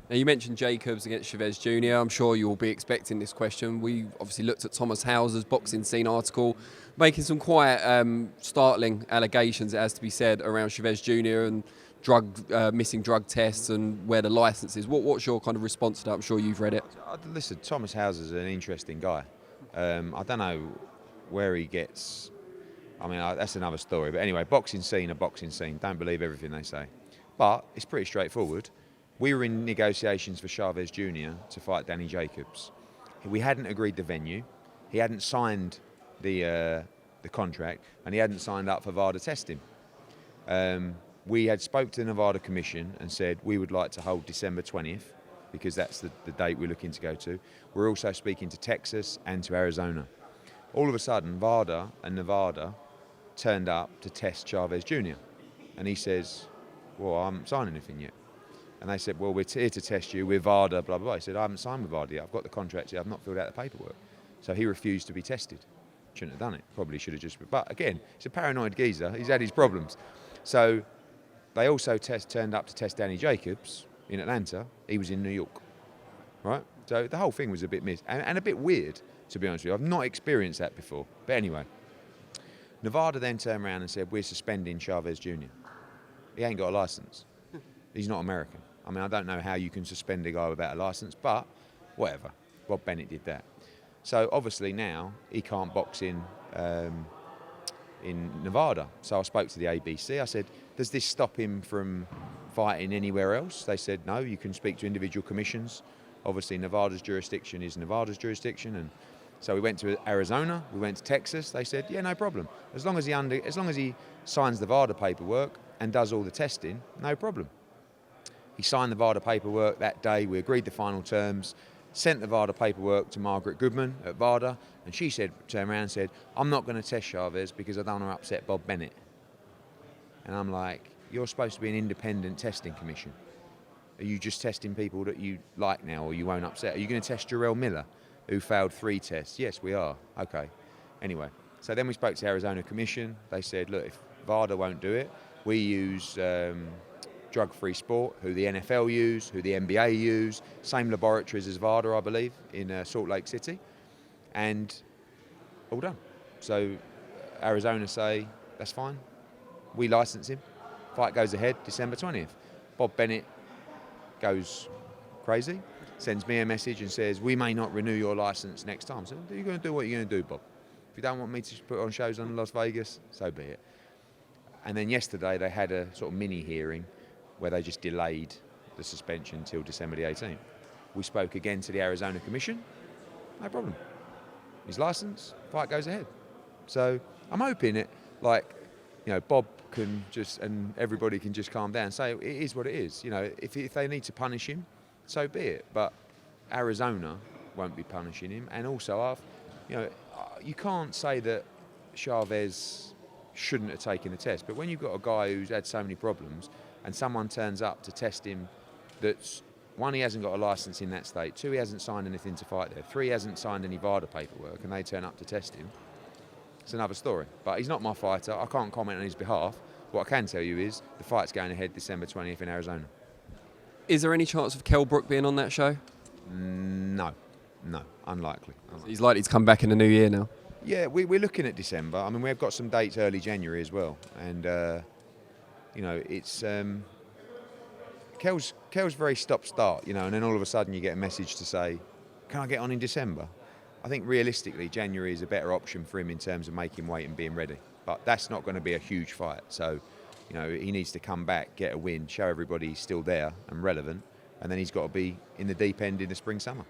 Now, you mentioned Jacobs against Chavez Jr. I'm sure you'll be expecting this question. We obviously looked at Thomas Hauser's boxing scene article, making some quite startling allegations, it has to be said, around Chavez Jr. and missing drug tests and where the licence is. What's your kind of response to that? I'm sure you've read it. Listen, Thomas Hauser's an interesting guy. I don't know where he gets... I mean, that's another story. But anyway, boxing scene. Don't believe everything they say. But it's pretty straightforward. We were in negotiations for Chavez Jr. to fight Danny Jacobs. We hadn't agreed the venue. He hadn't signed the contract, and he hadn't signed up for VADA testing. We had spoke to the Nevada Commission and said we would like to hold December 20th because that's the date we're looking to go to. We're also speaking to Texas and to Arizona. All of a sudden, VADA and Nevada turned up to test Chavez Jr. And he says, well, I haven't signed anything yet. And they said, well, we're here to test you with VADA, blah, blah, blah. He said, I haven't signed with VADA yet. I've got the contract yet. I've not filled out the paperwork. So he refused to be tested. Shouldn't have done it. Probably should have just... But again, he's a paranoid geezer. He's had his problems. So they also turned up to test Danny Jacobs in Atlanta. He was in New York, right? So the whole thing was a bit missed and a bit weird, to be honest with you. I've not experienced that before. But anyway, Nevada then turned around and said, we're suspending Chavez Jr. He ain't got a licence. He's not American. I mean, I don't know how you can suspend a guy without a licence, but whatever. Bob Bennett did that. So obviously now he can't box in Nevada. So I spoke to the ABC. I said, does this stop him from fighting anywhere else? They said, no, you can speak to individual commissions. Obviously Nevada's jurisdiction is Nevada's jurisdiction. And so we went to Arizona, we went to Texas. They said, yeah, no problem. As long as he signs the VADA paperwork and does all the testing, no problem. He signed the VADA paperwork that day. We agreed the final terms, sent the VADA paperwork to Margaret Goodman at VADA, and she turned around and said, I'm not going to test Chavez because I don't want to upset Bob Bennett. And I'm like, you're supposed to be an independent testing commission. Are you just testing people that you like now or you won't upset? Are you going to test Jarrell Miller, who failed 3 tests? Yes, we are. Okay. Anyway, so then we spoke to the Arizona Commission. They said, look, if VADA won't do it, we use... Drug-free sport, who the NFL use, who the NBA use, same laboratories as VADA, I believe, in Salt Lake City, and all done. So Arizona say, that's fine, we license him, fight goes ahead December 20th. Bob Bennett goes crazy, sends me a message and says, we may not renew your license next time. So you're going to do what you're going to do, Bob. If you don't want me to put on shows in Las Vegas, so be it. And then yesterday they had a sort of mini hearing where they just delayed the suspension until December the 18th. We spoke again to the Arizona Commission, no problem. His licence, fight goes ahead. So I'm hoping it, Bob can just, and everybody can just calm down and say, it is what it is. You know, if they need to punish him, so be it. But Arizona won't be punishing him. And also, you can't say that Chavez shouldn't have taken the test. But when you've got a guy who's had so many problems, and someone turns up to test him that's, 1, he hasn't got a licence in that state, 2, he hasn't signed anything to fight there, 3, he hasn't signed any VADA paperwork, and they turn up to test him, it's another story. But he's not my fighter, I can't comment on his behalf. What I can tell you is the fight's going ahead December 20th in Arizona. Is there any chance of Kell Brook being on that show? No, unlikely. He's likely to come back in the new year now? Yeah, we're looking at December. I mean, we've got some dates early January as well, and it's Kell's very stop-start, and then all of a sudden you get a message to say, can I get on in December? I think realistically January is a better option for him in terms of making weight and being ready. But that's not going to be a huge fight. So, he needs to come back, get a win, show everybody he's still there and relevant, and then he's got to be in the deep end in the spring, summer.